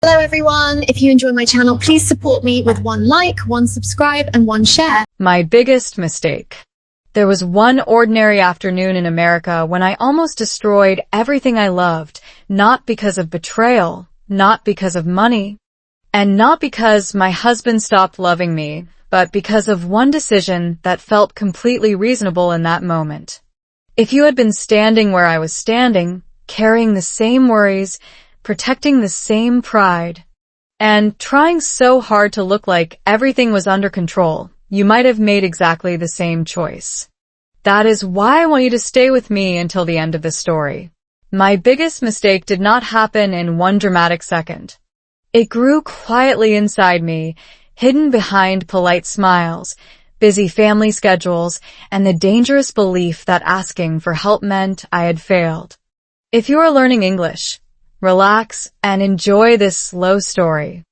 Hello everyone, if you enjoy my channel, please support me with one like, one subscribe, and one share. My biggest mistake. There was one ordinary afternoon in America when I almost destroyed everything I loved, not because of betrayal, not because of money, and not because my husband stopped loving me, but because of one decision that felt completely reasonable in that moment. If you had been standing where I was standing, carrying the same worries, protecting the same pride, and trying so hard to look like everything was under control, you might have made exactly the same choice. That is why I want you to stay with me until the end of the story. My biggest mistake did not happen in one dramatic second. It grew quietly inside me, hidden behind polite smiles, busy family schedules, and the dangerous belief that asking for help meant I had failed. If you are learning English, relax and enjoy this slow story.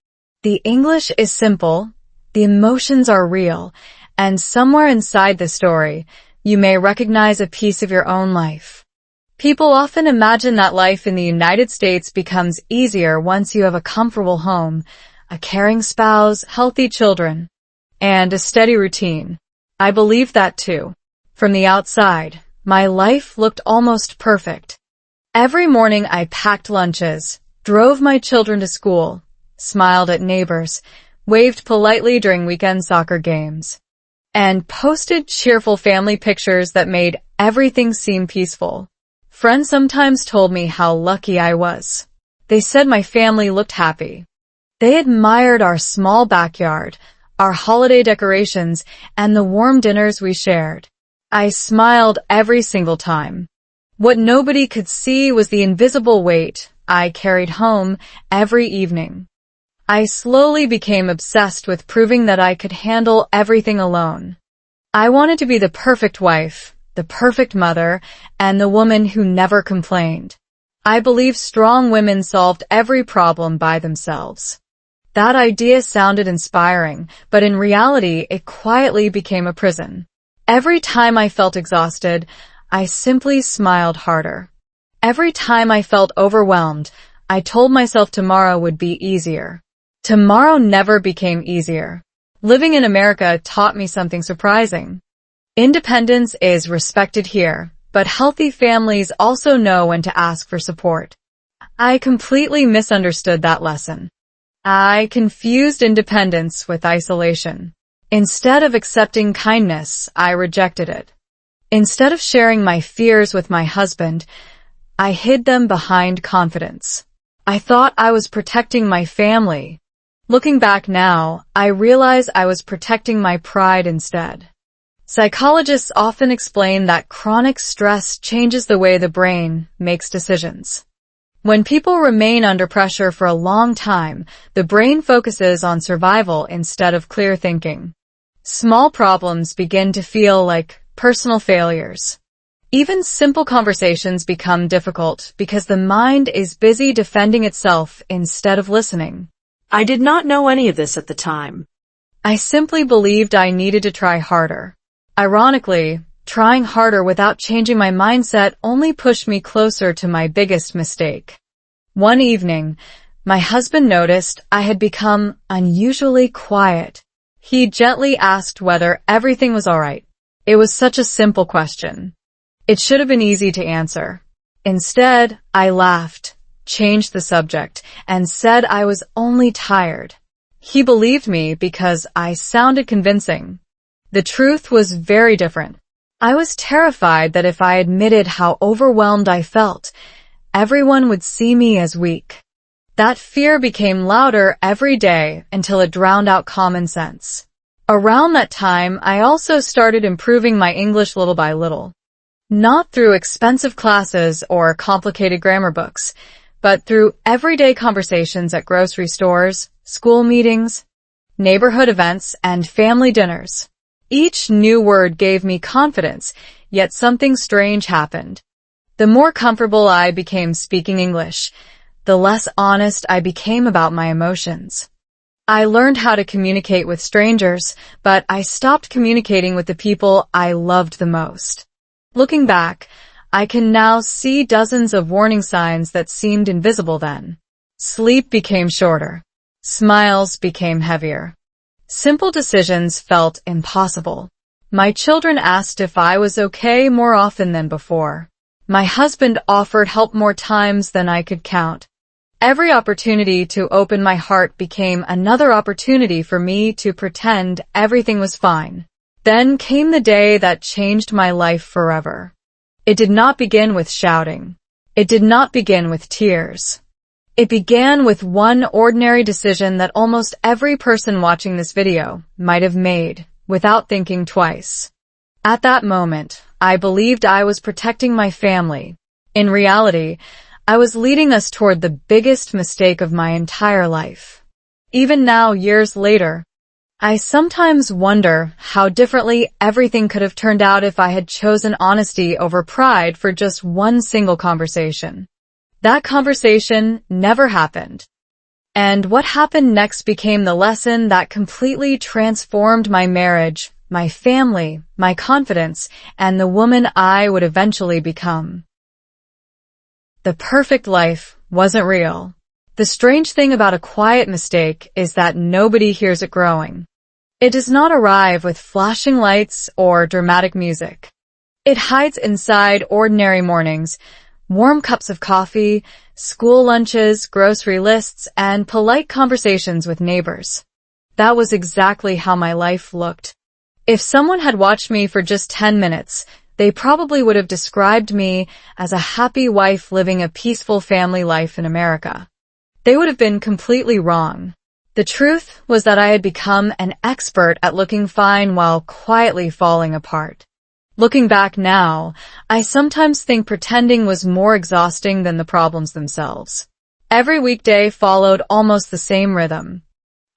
The English is simple, the emotions are real, and somewhere inside the story, you may recognize a piece of your own life. People often imagine that life in the United States becomes easier once you have a comfortable home, a caring spouse, healthy children, and a steady routine. I believed that too. From the outside, my life looked almost perfect. Every morning I packed lunches, drove my children to school, smiled at neighbors, waved politely during weekend soccer games, and posted cheerful family pictures that made everything seem peaceful. Friends sometimes told me how lucky I was. They said my family looked happy. They admired our small backyard, our holiday decorations, and the warm dinners we shared. I smiled every single time. What nobody could see was the invisible weight I carried home every evening. I slowly became obsessed with proving that I could handle everything alone. I wanted to be the perfect wife, the perfect mother, and the woman who never complained. I believed strong women solved every problem by themselves. That idea sounded inspiring, but in reality, it quietly became a prison. Every time I felt exhausted, I simply smiled harder. Every time I felt overwhelmed, I told myself tomorrow would be easier. Tomorrow never became easier. Living in America taught me something surprising. Independence is respected here, but healthy families also know when to ask for support. I completely misunderstood that lesson. I confused independence with isolation. Instead of accepting kindness, I rejected it. Instead of sharing my fears with my husband, I hid them behind confidence. I thought I was protecting my family. Looking back now, I realize I was protecting my pride instead. Psychologists often explain that chronic stress changes the way the brain makes decisions. When people remain under pressure for a long time, the brain focuses on survival instead of clear thinking. Small problems begin to feel like personal failures. Even simple conversations become difficult because the mind is busy defending itself instead of listening. I did not know any of this at the time. I simply believed I needed to try harder. Ironically, trying harder without changing my mindset only pushed me closer to my biggest mistake. One evening, my husband noticed I had become unusually quiet. He gently asked whether everything was all right. It was such a simple question. It should have been easy to answer. Instead, I laughed, changed the subject, and said I was only tired. He believed me because I sounded convincing. The truth was very different. I was terrified that if I admitted how overwhelmed I felt, everyone would see me as weak. That fear became louder every day until it drowned out common sense. Around that time, I also started improving my English little by little. Not through expensive classes or complicated grammar books, but through everyday conversations at grocery stores, school meetings, neighborhood events, and family dinners. Each new word gave me confidence, yet something strange happened. The more comfortable I became speaking English, the less honest I became about my emotions. I learned how to communicate with strangers, but I stopped communicating with the people I loved the most. Looking back, I can now see dozens of warning signs that seemed invisible then. Sleep became shorter. Smiles became heavier. Simple decisions felt impossible. My children asked if I was okay more often than before. My husband offered help more times than I could count. Every opportunity to open my heart became another opportunity for me to pretend everything was fine. Then came the day that changed my life forever. It did not begin with shouting. It did not begin with tears. It began with one ordinary decision that almost every person watching this video might have made without thinking twice. At that moment, I believed I was protecting my family. In reality, I was leading us toward the biggest mistake of my entire life. Even now, years later, I sometimes wonder how differently everything could have turned out if I had chosen honesty over pride for just one single conversation. That conversation never happened. And what happened next became the lesson that completely transformed my marriage, my family, my confidence, and the woman I would eventually become. The perfect life wasn't real. The strange thing about a quiet mistake is that nobody hears it growing. It does not arrive with flashing lights or dramatic music. It hides inside ordinary mornings, warm cups of coffee, school lunches, grocery lists, and polite conversations with neighbors. That was exactly how my life looked. If someone had watched me for just 10 minutes, they probably would have described me as a happy wife living a peaceful family life in America. They would have been completely wrong. The truth was that I had become an expert at looking fine while quietly falling apart. Looking back now, I sometimes think pretending was more exhausting than the problems themselves. Every weekday followed almost the same rhythm.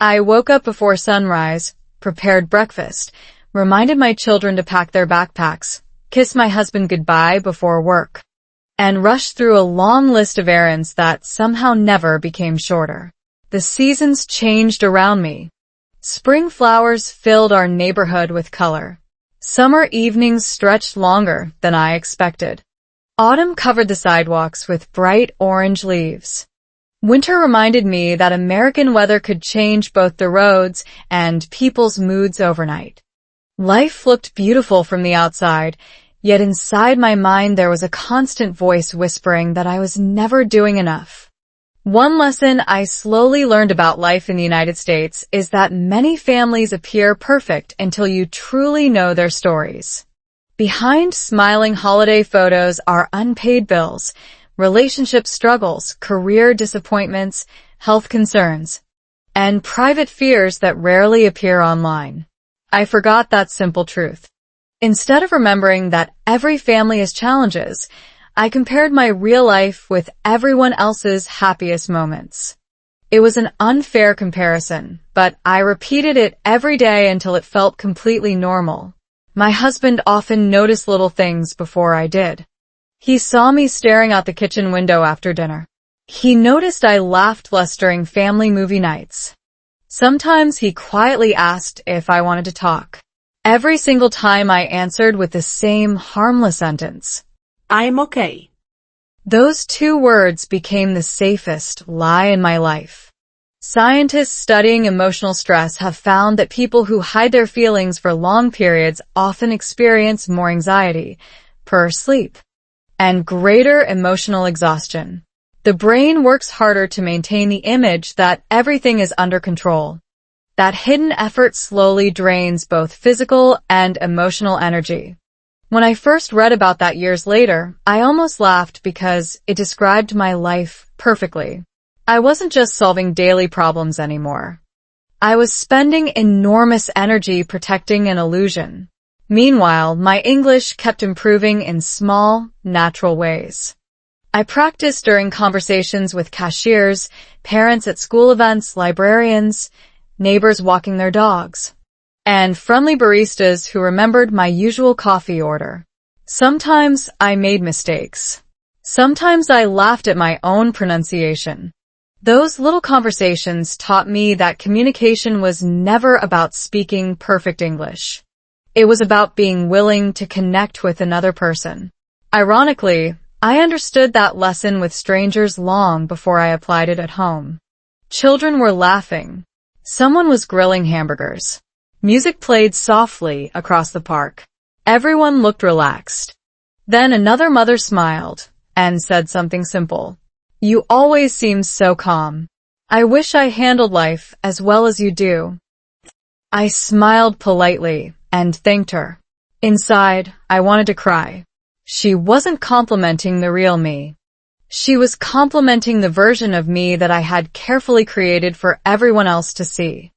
I woke up before sunrise, prepared breakfast, reminded my children to pack their backpacks, kissed my husband goodbye before work, and rushed through a long list of errands that somehow never became shorter. The seasons changed around me. Spring flowers filled our neighborhood with color. Summer evenings stretched longer than I expected. Autumn covered the sidewalks with bright orange leaves. Winter reminded me that American weather could change both the roads and people's moods overnight. Life looked beautiful from the outside, yet inside my mind there was a constant voice whispering that I was never doing enough. One lesson I slowly learned about life in the United States is that many families appear perfect until you truly know their stories. Behind smiling holiday photos are unpaid bills, relationship struggles, career disappointments, health concerns, and private fears that rarely appear online. I forgot that simple truth. Instead of remembering that every family has challenges, I compared my real life with everyone else's happiest moments. It was an unfair comparison, but I repeated it every day until it felt completely normal. My husband often noticed little things before I did. He saw me staring out the kitchen window after dinner. He noticed I laughed less during family movie nights. Sometimes he quietly asked if I wanted to talk. Every single time I answered with the same harmless sentence. I'm okay. Those two words became the safest lie in my life. Scientists studying emotional stress have found that people who hide their feelings for long periods often experience more anxiety, poor sleep, and greater emotional exhaustion. The brain works harder to maintain the image that everything is under control. That hidden effort slowly drains both physical and emotional energy. When I first read about that years later, I almost laughed because it described my life perfectly. I wasn't just solving daily problems anymore. I was spending enormous energy protecting an illusion. Meanwhile, my English kept improving in small, natural ways. I practiced during conversations with cashiers, parents at school events, librarians, neighbors walking their dogs, and friendly baristas who remembered my usual coffee order. Sometimes I made mistakes. Sometimes I laughed at my own pronunciation. Those little conversations taught me that communication was never about speaking perfect English. It was about being willing to connect with another person. Ironically, I understood that lesson with strangers long before I applied it at home. Children were laughing. Someone was grilling hamburgers. Music played softly across the park. Everyone looked relaxed. Then another mother smiled and said something simple. "You always seem so calm. I wish I handled life as well as you do." I smiled politely and thanked her. Inside, I wanted to cry. She wasn't complimenting the real me. She was complimenting the version of me that I had carefully created for everyone else to see.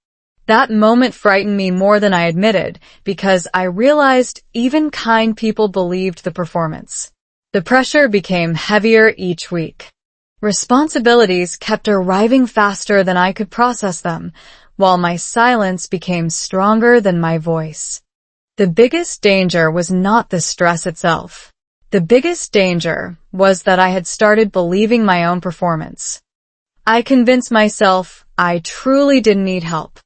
That moment frightened me more than I admitted, because I realized even kind people believed the performance. The pressure became heavier each week. Responsibilities kept arriving faster than I could process them, while my silence became stronger than my voice. The biggest danger was not the stress itself. The biggest danger was that I had started believing my own performance. I convinced myself I truly didn't need help.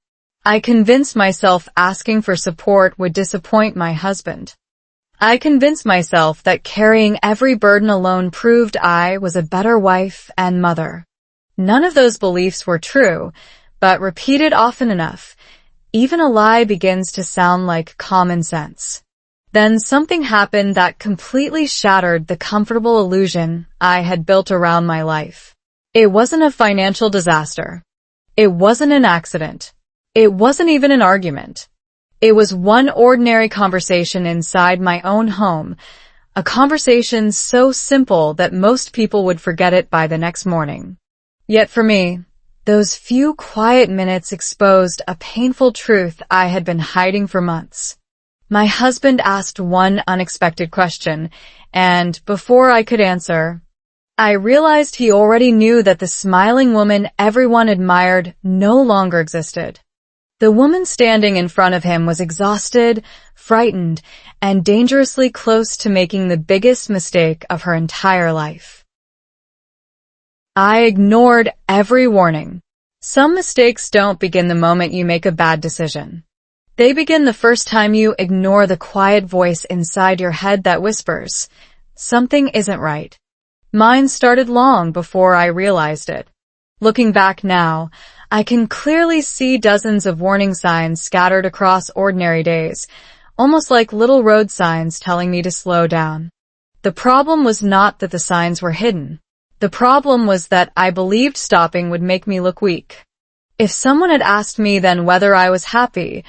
I convinced myself asking for support would disappoint my husband. I convinced myself that carrying every burden alone proved I was a better wife and mother. None of those beliefs were true, but repeated often enough, even a lie begins to sound like common sense. Then something happened that completely shattered the comfortable illusion I had built around my life. It wasn't a financial disaster. It wasn't an accident. It wasn't even an argument. It was one ordinary conversation inside my own home, a conversation so simple that most people would forget it by the next morning. Yet for me, those few quiet minutes exposed a painful truth I had been hiding for months. My husband asked one unexpected question, and before I could answer, I realized he already knew that the smiling woman everyone admired no longer existed. The woman standing in front of him was exhausted, frightened, and dangerously close to making the biggest mistake of her entire life. I ignored every warning. Some mistakes don't begin the moment you make a bad decision. They begin the first time you ignore the quiet voice inside your head that whispers, "Something isn't right." Mine started long before I realized it. Looking back now, I can clearly see dozens of warning signs scattered across ordinary days, almost like little road signs telling me to slow down. The problem was not that the signs were hidden. The problem was that I believed stopping would make me look weak. If someone had asked me then whether I was happy,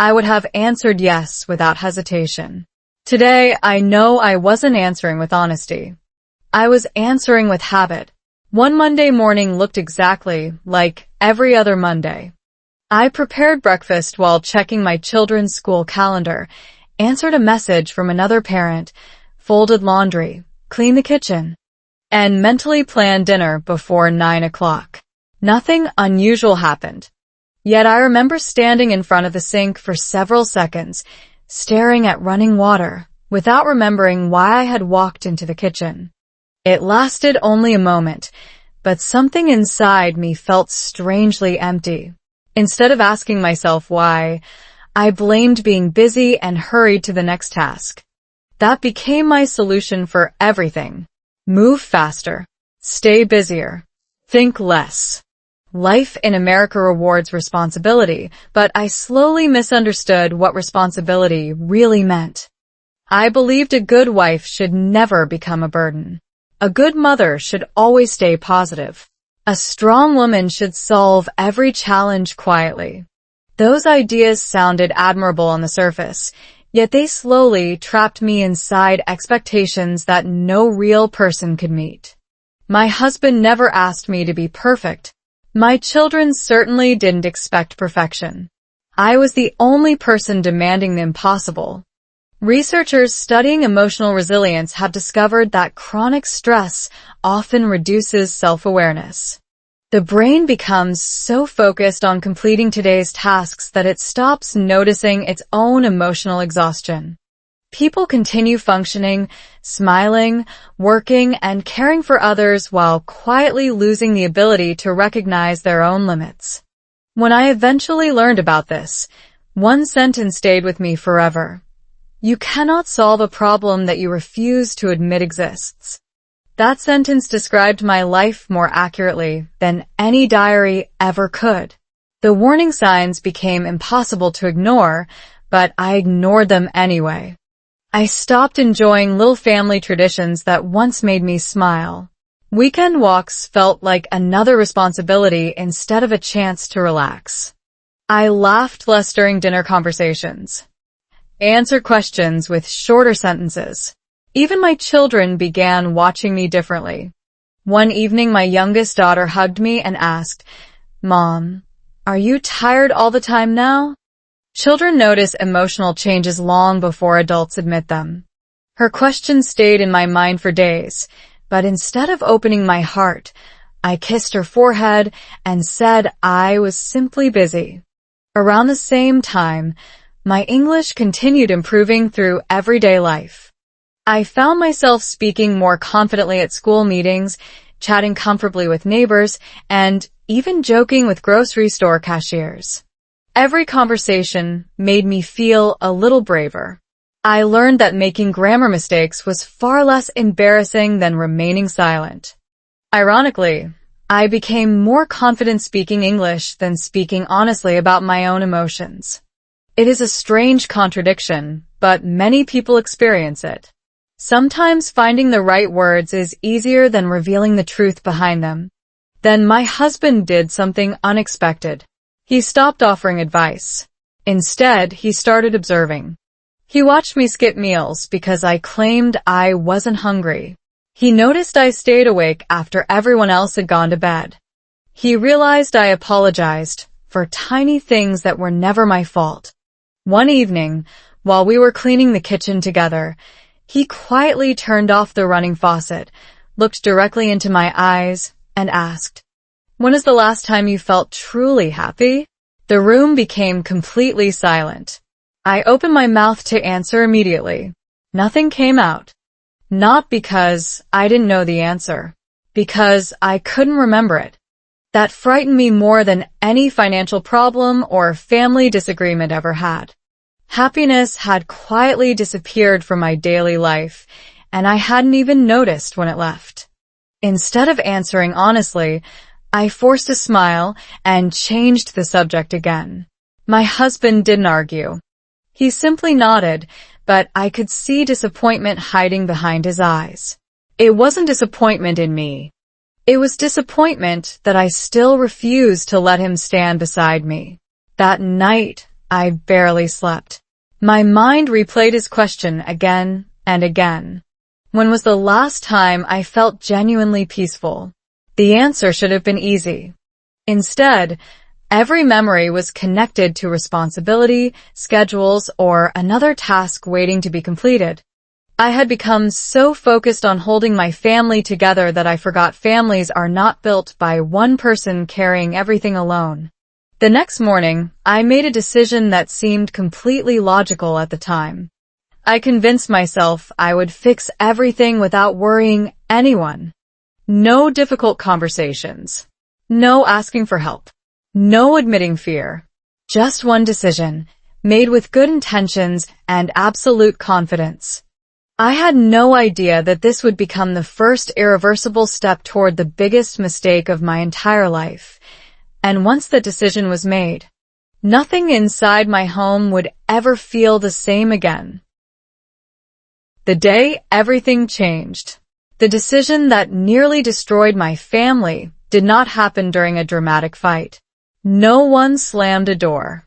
I would have answered yes without hesitation. Today, I know I wasn't answering with honesty. I was answering with habit. One Monday morning looked exactly like every other Monday. I prepared breakfast while checking my children's school calendar, answered a message from another parent, folded laundry, cleaned the kitchen, and mentally planned dinner before 9 o'clock. Nothing unusual happened. Yet I remember standing in front of the sink for several seconds, staring at running water, without remembering why I had walked into the kitchen. It lasted only a moment, but something inside me felt strangely empty. Instead of asking myself why, I blamed being busy and hurried to the next task. That became my solution for everything. Move faster. Stay busier. Think less. Life in America rewards responsibility, but I slowly misunderstood what responsibility really meant. I believed a good wife should never become a burden. A good mother should always stay positive. A strong woman should solve every challenge quietly. Those ideas sounded admirable on the surface, yet they slowly trapped me inside expectations that no real person could meet. My husband never asked me to be perfect. My children certainly didn't expect perfection. I was the only person demanding the impossible. Researchers studying emotional resilience have discovered that chronic stress often reduces self-awareness. The brain becomes so focused on completing today's tasks that it stops noticing its own emotional exhaustion. People continue functioning, smiling, working, and caring for others while quietly losing the ability to recognize their own limits. When I eventually learned about this, one sentence stayed with me forever. You cannot solve a problem that you refuse to admit exists. That sentence described my life more accurately than any diary ever could. The warning signs became impossible to ignore, but I ignored them anyway. I stopped enjoying little family traditions that once made me smile. Weekend walks felt like another responsibility instead of a chance to relax. I laughed less during dinner conversations. Answered questions with shorter sentences. Even my children began watching me differently. One evening, my youngest daughter hugged me and asked, "Mom, are you tired all the time now?" Children notice emotional changes long before adults admit them. Her question stayed in my mind for days, but instead of opening my heart, I kissed her forehead and said I was simply busy. Around the same time, my English continued improving through everyday life. I found myself speaking more confidently at school meetings, chatting comfortably with neighbors, and even joking with grocery store cashiers. Every conversation made me feel a little braver. I learned that making grammar mistakes was far less embarrassing than remaining silent. Ironically, I became more confident speaking English than speaking honestly about my own emotions. It is a strange contradiction, but many people experience it. Sometimes finding the right words is easier than revealing the truth behind them. Then my husband did something unexpected. He stopped offering advice. Instead, he started observing. He watched me skip meals because I claimed I wasn't hungry. He noticed I stayed awake after everyone else had gone to bed. He realized I apologized for tiny things that were never my fault. One evening, while we were cleaning the kitchen together, he quietly turned off the running faucet, looked directly into my eyes, and asked, "When is the last time you felt truly happy?" The room became completely silent. I opened my mouth to answer immediately. Nothing came out. Not because I didn't know the answer, because I couldn't remember it. That frightened me more than any financial problem or family disagreement ever had. Happiness had quietly disappeared from my daily life, and I hadn't even noticed when it left. Instead of answering honestly, I forced a smile and changed the subject again. My husband didn't argue. He simply nodded, but I could see disappointment hiding behind his eyes. It wasn't disappointment in me. It was disappointment that I still refused to let him stand beside me. That night, I barely slept. My mind replayed his question again and again. When was the last time I felt genuinely peaceful? The answer should have been easy. Instead, every memory was connected to responsibility, schedules, or another task waiting to be completed. I had become so focused on holding my family together that I forgot families are not built by one person carrying everything alone. The next morning, I made a decision that seemed completely logical at the time. I convinced myself I would fix everything without worrying anyone. No difficult conversations. No asking for help. No admitting fear. Just one decision, made with good intentions and absolute confidence. I had no idea that this would become the first irreversible step toward the biggest mistake of my entire life. And once the decision was made, nothing inside my home would ever feel the same again. The day everything changed. The decision that nearly destroyed my family did not happen during a dramatic fight. No one slammed a door.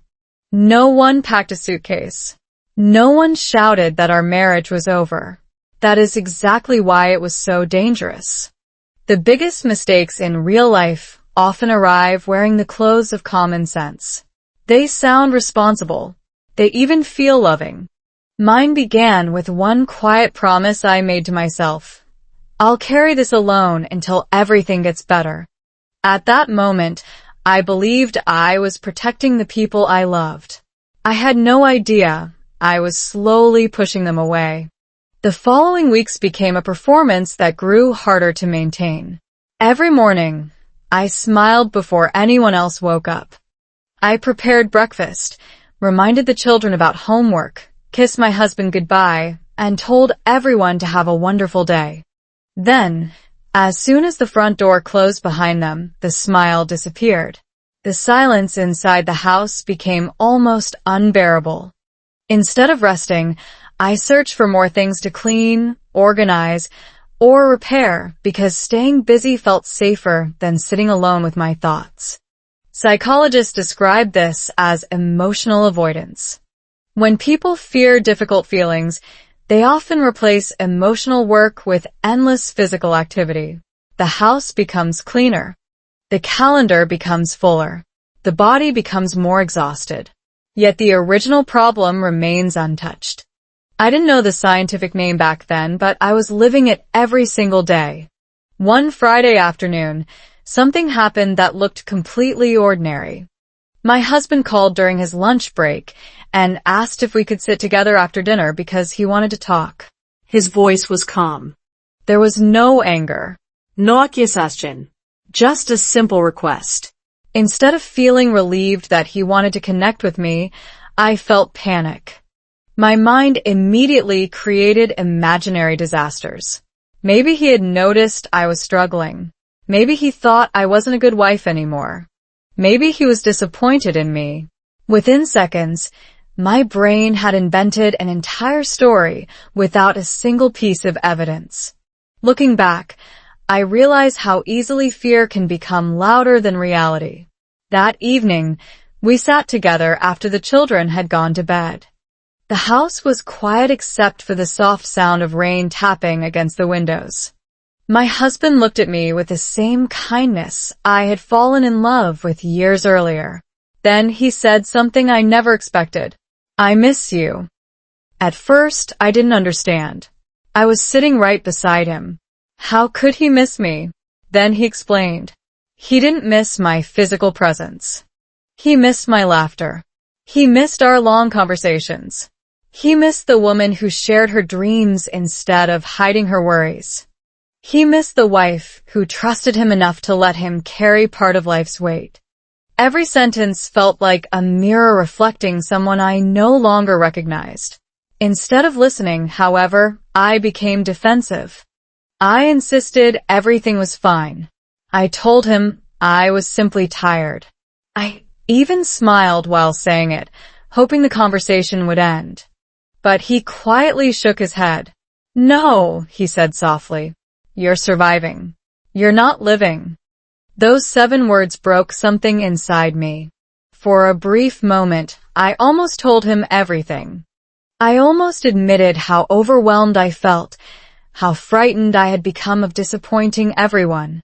No one packed a suitcase. No one shouted that our marriage was over. That is exactly why it was so dangerous. The biggest mistakes in real life often arrive wearing the clothes of common sense. They sound responsible. They even feel loving. Mine began with one quiet promise I made to myself. I'll carry this alone until everything gets better. At that moment, I believed I was protecting the people I loved. I had no idea I was slowly pushing them away. The following weeks became a performance that grew harder to maintain. Every morning, I smiled before anyone else woke up. I prepared breakfast, reminded the children about homework, kissed my husband goodbye, and told everyone to have a wonderful day. Then, as soon as the front door closed behind them, the smile disappeared. The silence inside the house became almost unbearable. Instead of resting, I searched for more things to clean, organize, or repair because staying busy felt safer than sitting alone with my thoughts. Psychologists describe this as emotional avoidance. When people fear difficult feelings, they often replace emotional work with endless physical activity. The house becomes cleaner. The calendar becomes fuller. The body becomes more exhausted. Yet the original problem remains untouched. I didn't know the scientific name back then, but I was living it every single day. One Friday afternoon, something happened that looked completely ordinary. My husband called during his lunch break and asked if we could sit together after dinner because he wanted to talk. His voice was calm. There was no anger. No accusation. Just a simple request. Instead of feeling relieved that he wanted to connect with me, I felt panic. My mind immediately created imaginary disasters. Maybe he had noticed I was struggling. Maybe he thought I wasn't a good wife anymore. Maybe he was disappointed in me. Within seconds, my brain had invented an entire story without a single piece of evidence. Looking back, I realize how easily fear can become louder than reality. That evening, we sat together after the children had gone to bed. The house was quiet except for the soft sound of rain tapping against the windows. My husband looked at me with the same kindness I had fallen in love with years earlier. Then he said something I never expected. "I miss you." At first, I didn't understand. I was sitting right beside him. How could he miss me? Then he explained. He didn't miss my physical presence. He missed my laughter. He missed our long conversations. He missed the woman who shared her dreams instead of hiding her worries. He missed the wife who trusted him enough to let him carry part of life's weight. Every sentence felt like a mirror reflecting someone I no longer recognized. Instead of listening, however, I became defensive. I insisted everything was fine. I told him I was simply tired. I even smiled while saying it, hoping the conversation would end. But he quietly shook his head. "No," he said softly. "You're surviving. You're not living." Those 7 words broke something inside me. For a brief moment, I almost told him everything. I almost admitted how overwhelmed I felt, how frightened I had become of disappointing everyone,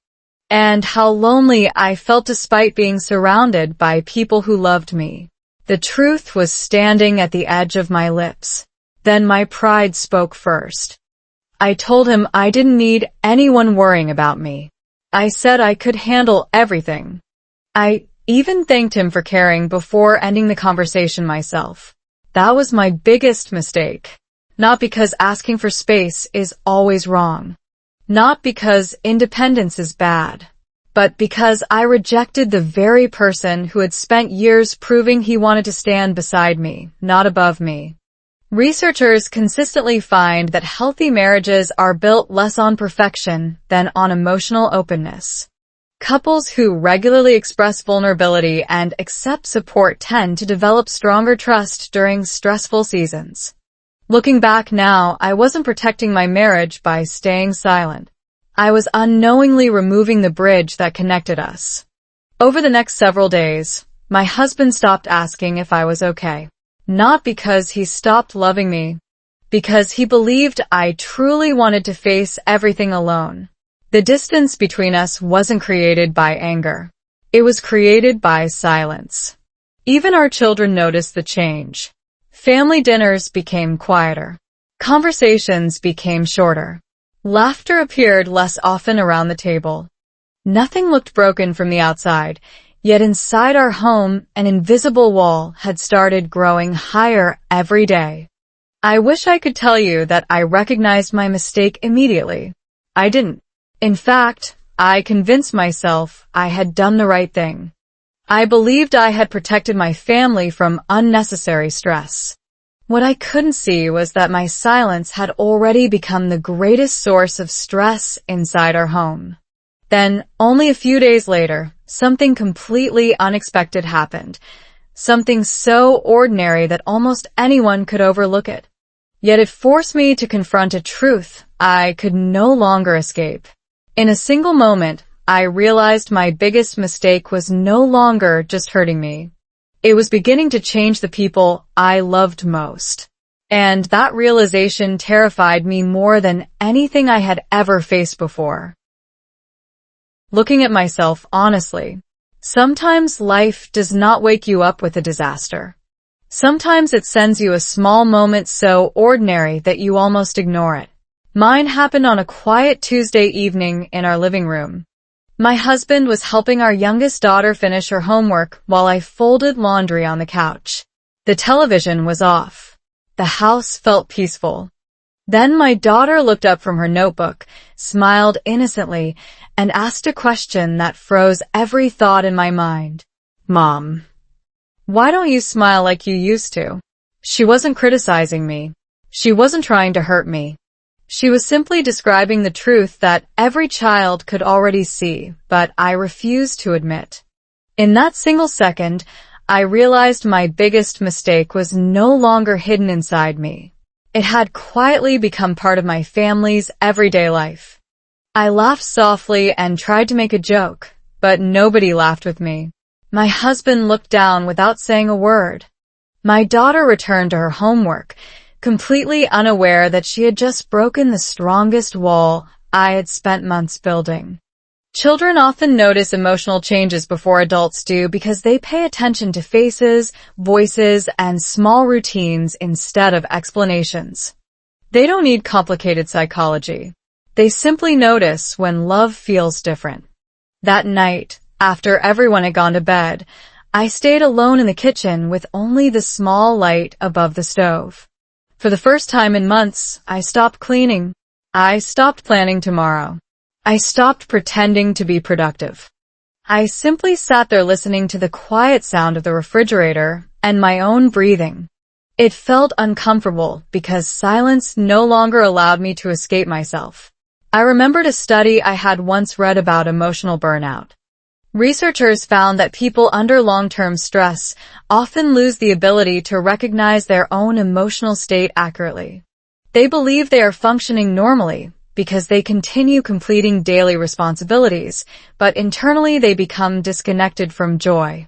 and how lonely I felt despite being surrounded by people who loved me. The truth was standing at the edge of my lips. Then my pride spoke first. I told him I didn't need anyone worrying about me. I said I could handle everything. I even thanked him for caring before ending the conversation myself. That was my biggest mistake. Not because asking for space is always wrong. Not because independence is bad. But because I rejected the very person who had spent years proving he wanted to stand beside me, not above me. Researchers consistently find that healthy marriages are built less on perfection than on emotional openness. Couples who regularly express vulnerability and accept support tend to develop stronger trust during stressful seasons. Looking back now, I wasn't protecting my marriage by staying silent. I was unknowingly removing the bridge that connected us. Over the next several days, my husband stopped asking if I was okay. Not because he stopped loving me, because he believed I truly wanted to face everything alone. The distance between us wasn't created by anger. It was created by silence. Even our children noticed the change. Family dinners became quieter. Conversations became shorter. Laughter appeared less often around the table. Nothing looked broken from the outside. Yet inside our home, an invisible wall had started growing higher every day. I wish I could tell you that I recognized my mistake immediately. I didn't. In fact, I convinced myself I had done the right thing. I believed I had protected my family from unnecessary stress. What I couldn't see was that my silence had already become the greatest source of stress inside our home. Then, only a few days later, something completely unexpected happened. Something so ordinary that almost anyone could overlook it. Yet it forced me to confront a truth I could no longer escape. In a single moment, I realized my biggest mistake was no longer just hurting me. It was beginning to change the people I loved most. And that realization terrified me more than anything I had ever faced before. Looking at myself honestly, sometimes life does not wake you up with a disaster. Sometimes it sends you a small moment so ordinary that you almost ignore it. Mine happened on a quiet Tuesday evening in our living room. My husband was helping our youngest daughter finish her homework while I folded laundry on the couch. The television was off. The house felt peaceful. Then my daughter looked up from her notebook, smiled innocently, and asked a question that froze every thought in my mind. "Mom, why don't you smile like you used to?" She wasn't criticizing me. She wasn't trying to hurt me. She was simply describing the truth that every child could already see, but I refused to admit. In that single second, I realized my biggest mistake was no longer hidden inside me. It had quietly become part of my family's everyday life. I laughed softly and tried to make a joke, but nobody laughed with me. My husband looked down without saying a word. My daughter returned to her homework, completely unaware that she had just broken the strongest wall I had spent months building. Children often notice emotional changes before adults do because they pay attention to faces, voices, and small routines instead of explanations. They don't need complicated psychology. They simply notice when love feels different. That night, after everyone had gone to bed, I stayed alone in the kitchen with only the small light above the stove. For the first time in months, I stopped cleaning. I stopped planning tomorrow. I stopped pretending to be productive. I simply sat there listening to the quiet sound of the refrigerator and my own breathing. It felt uncomfortable because silence no longer allowed me to escape myself. I remembered a study I had once read about emotional burnout. Researchers found that people under long-term stress often lose the ability to recognize their own emotional state accurately. They believe they are functioning normally because they continue completing daily responsibilities, but internally they become disconnected from joy,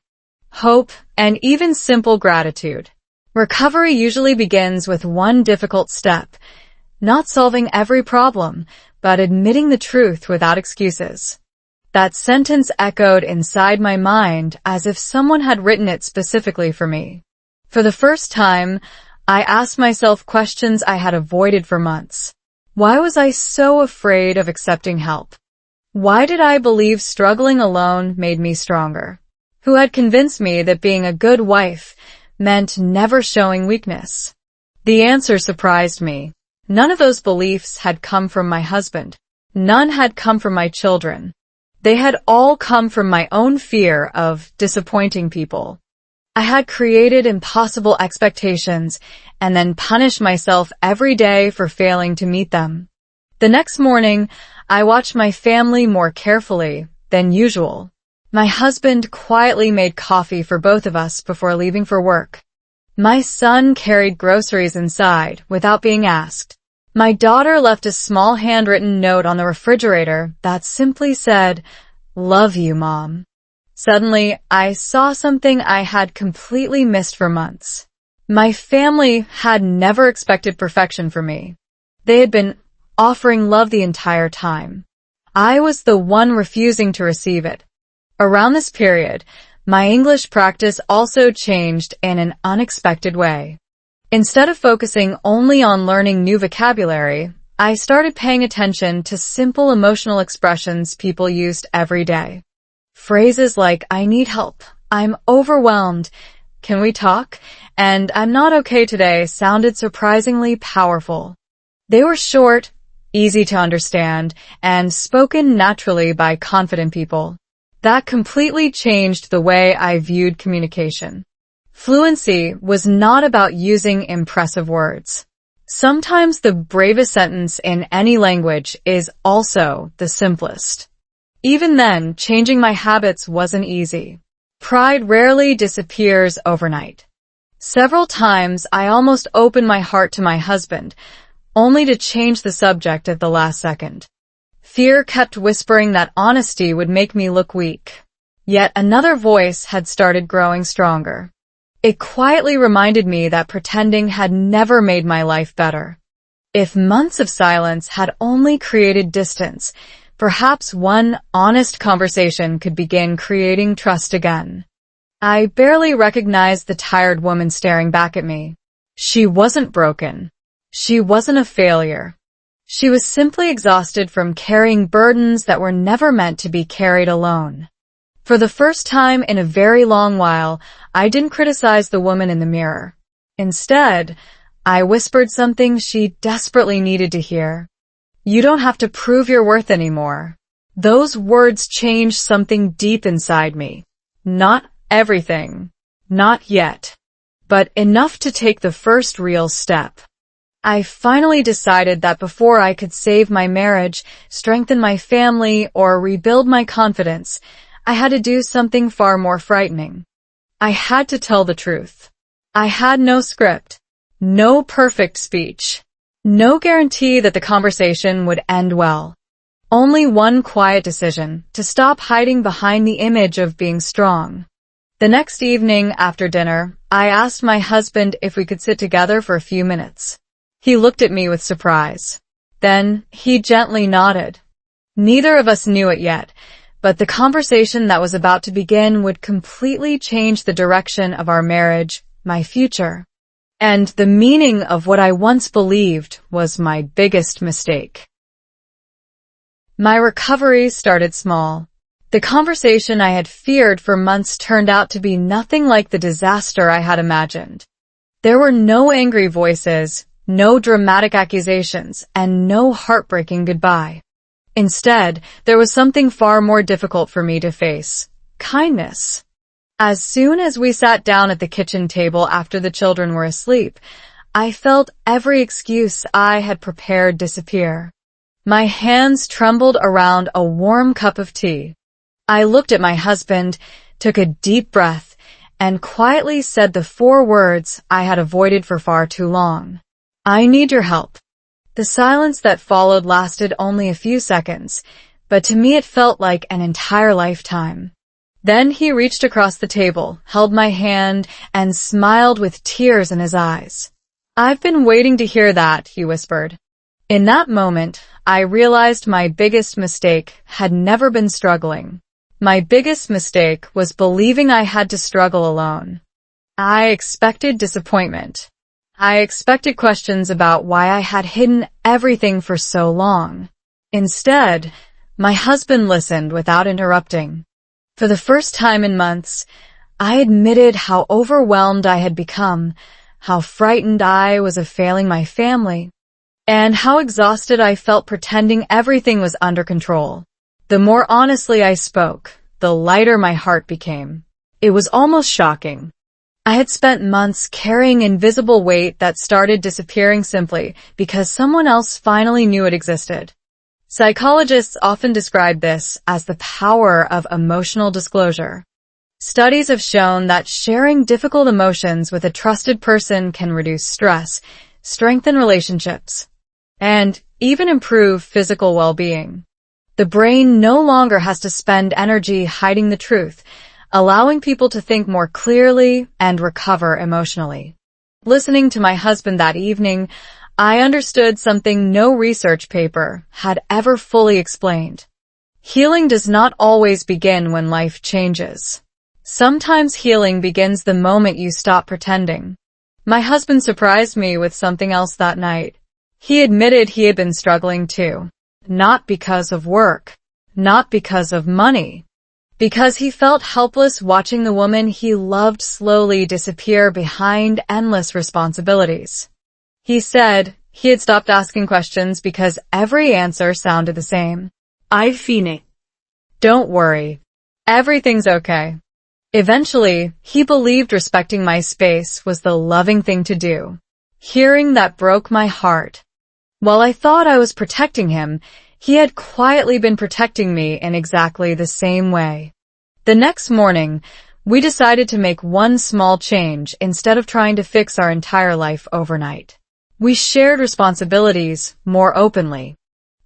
hope, and even simple gratitude. Recovery usually begins with one difficult step, not solving every problem, but admitting the truth without excuses. That sentence echoed inside my mind as if someone had written it specifically for me. For the first time, I asked myself questions I had avoided for months. Why was I so afraid of accepting help? Why did I believe struggling alone made me stronger? Who had convinced me that being a good wife meant never showing weakness? The answer surprised me. None of those beliefs had come from my husband. None had come from my children. They had all come from my own fear of disappointing people. I had created impossible expectations and then punished myself every day for failing to meet them. The next morning, I watched my family more carefully than usual. My husband quietly made coffee for both of us before leaving for work. My son carried groceries inside without being asked. My daughter left a small handwritten note on the refrigerator that simply said, "Love you, Mom." Suddenly, I saw something I had completely missed for months. My family had never expected perfection from me. They had been offering love the entire time. I was the one refusing to receive it. Around this period, my English practice also changed in an unexpected way. Instead of focusing only on learning new vocabulary, I started paying attention to simple emotional expressions people used every day. Phrases like, "I need help," "I'm overwhelmed," "Can we talk?" and "I'm not okay today" sounded surprisingly powerful. They were short, easy to understand, and spoken naturally by confident people. That completely changed the way I viewed communication. Fluency was not about using impressive words. Sometimes the bravest sentence in any language is also the simplest. Even then, changing my habits wasn't easy. Pride rarely disappears overnight. Several times I almost opened my heart to my husband, only to change the subject at the last second. Fear kept whispering that honesty would make me look weak. Yet another voice had started growing stronger. It quietly reminded me that pretending had never made my life better. If months of silence had only created distance, perhaps one honest conversation could begin creating trust again. I barely recognized the tired woman staring back at me. She wasn't broken. She wasn't a failure. She was simply exhausted from carrying burdens that were never meant to be carried alone. For the first time in a very long while, I didn't criticize the woman in the mirror. Instead, I whispered something she desperately needed to hear. You don't have to prove your worth anymore. Those words changed something deep inside me. Not everything. Not yet. But enough to take the first real step. I finally decided that before I could save my marriage, strengthen my family, or rebuild my confidence, I had to do something far more frightening. I had to tell the truth. I had no script, no perfect speech, no guarantee that the conversation would end well. Only one quiet decision to stop hiding behind the image of being strong. The next evening after dinner, I asked my husband if we could sit together for a few minutes. He looked at me with surprise. Then he gently nodded. Neither of us knew it yet, but the conversation that was about to begin would completely change the direction of our marriage, my future. And the meaning of what I once believed was my biggest mistake. My recovery started small. The conversation I had feared for months turned out to be nothing like the disaster I had imagined. There were no angry voices, no dramatic accusations, and no heartbreaking goodbye. Instead, there was something far more difficult for me to face: kindness. As soon as we sat down at the kitchen table after the children were asleep, I felt every excuse I had prepared disappear. My hands trembled around a warm cup of tea. I looked at my husband, took a deep breath, and quietly said the 4 words I had avoided for far too long. I need your help. The silence that followed lasted only a few seconds, but to me it felt like an entire lifetime. Then he reached across the table, held my hand, and smiled with tears in his eyes. I've been waiting to hear that, he whispered. In that moment, I realized my biggest mistake had never been struggling. My biggest mistake was believing I had to struggle alone. I expected disappointment. I expected questions about why I had hidden everything for so long. Instead, my husband listened without interrupting. For the first time in months, I admitted how overwhelmed I had become, how frightened I was of failing my family, and how exhausted I felt pretending everything was under control. The more honestly I spoke, the lighter my heart became. It was almost shocking. I had spent months carrying invisible weight that started disappearing simply because someone else finally knew it existed. Psychologists often describe this as the power of emotional disclosure. Studies have shown that sharing difficult emotions with a trusted person can reduce stress, strengthen relationships, and even improve physical well-being. The brain no longer has to spend energy hiding the truth, allowing people to think more clearly and recover emotionally. Listening to my husband that evening, I understood something no research paper had ever fully explained. Healing does not always begin when life changes. Sometimes healing begins the moment you stop pretending. My husband surprised me with something else that night. He admitted he had been struggling too. Not because of work, not because of money, because he felt helpless watching the woman he loved slowly disappear behind endless responsibilities. He said he had stopped asking questions because every answer sounded the same. Ai fine. Don't worry. Everything's okay. Eventually, he believed respecting my space was the loving thing to do. Hearing that broke my heart. While I thought I was protecting him, he had quietly been protecting me in exactly the same way. The next morning, we decided to make one small change instead of trying to fix our entire life overnight. We shared responsibilities more openly.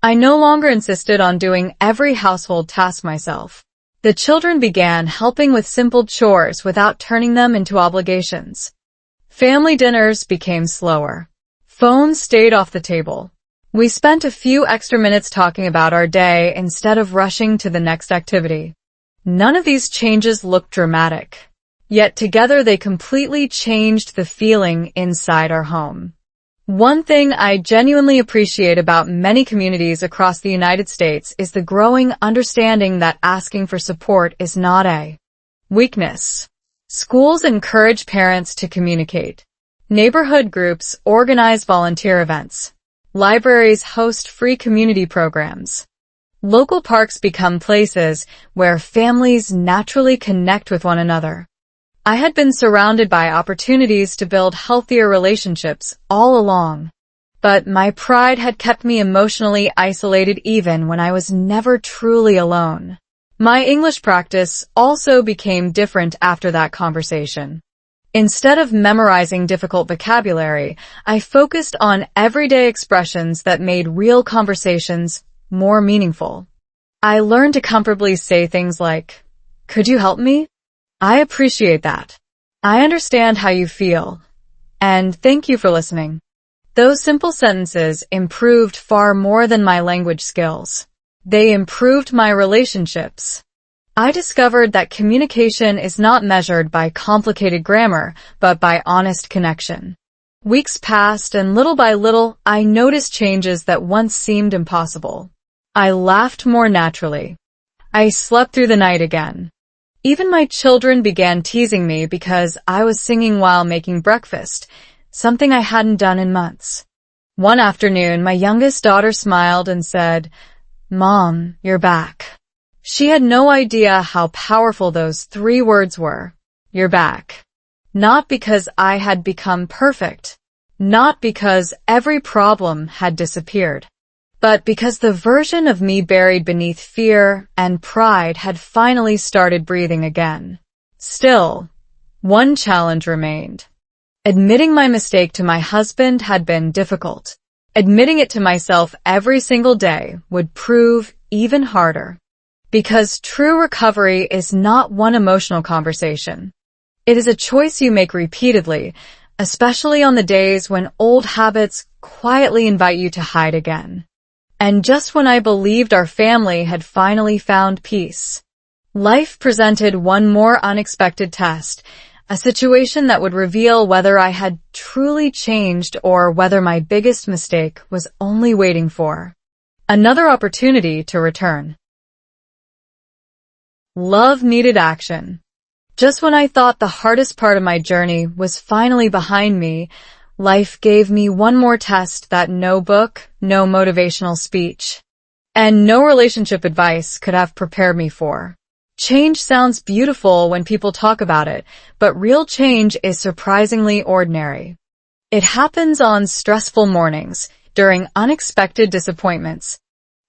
I no longer insisted on doing every household task myself. The children began helping with simple chores without turning them into obligations. Family dinners became slower. Phones stayed off the table. We spent a few extra minutes talking about our day instead of rushing to the next activity. None of these changes looked dramatic. Yet together they completely changed the feeling inside our home. One thing I genuinely appreciate about many communities across the United States is the growing understanding that asking for support is not a weakness. Schools encourage parents to communicate. Neighborhood groups organize volunteer events. Libraries host free community programs. Local parks become places where families naturally connect with one another. I had been surrounded by opportunities to build healthier relationships all along, but my pride had kept me emotionally isolated even when I was never truly alone. My English practice also became different after that conversation. Instead of memorizing difficult vocabulary, I focused on everyday expressions that made real conversations more meaningful. I learned to comfortably say things like, "Could you help me? I appreciate that. I understand how you feel. And thank you for listening." Those simple sentences improved far more than my language skills. They improved my relationships. I discovered that communication is not measured by complicated grammar, but by honest connection. Weeks passed, and little by little, I noticed changes that once seemed impossible. I laughed more naturally. I slept through the night again. Even my children began teasing me because I was singing while making breakfast, something I hadn't done in months. One afternoon, my youngest daughter smiled and said, "Mom, you're back." She had no idea how powerful those 3 words were. You're back. Not because I had become perfect, not because every problem had disappeared, but because the version of me buried beneath fear and pride had finally started breathing again. Still, one challenge remained. Admitting my mistake to my husband had been difficult. Admitting it to myself every single day would prove even harder. Because true recovery is not one emotional conversation. It is a choice you make repeatedly, especially on the days when old habits quietly invite you to hide again. And just when I believed our family had finally found peace, life presented one more unexpected test, a situation that would reveal whether I had truly changed or whether my biggest mistake was only waiting for another opportunity to return. Love needed action. Just when I thought the hardest part of my journey was finally behind me, life gave me one more test that no book, no motivational speech, and no relationship advice could have prepared me for. Change sounds beautiful when people talk about it, but real change is surprisingly ordinary. It happens on stressful mornings, during unexpected disappointments,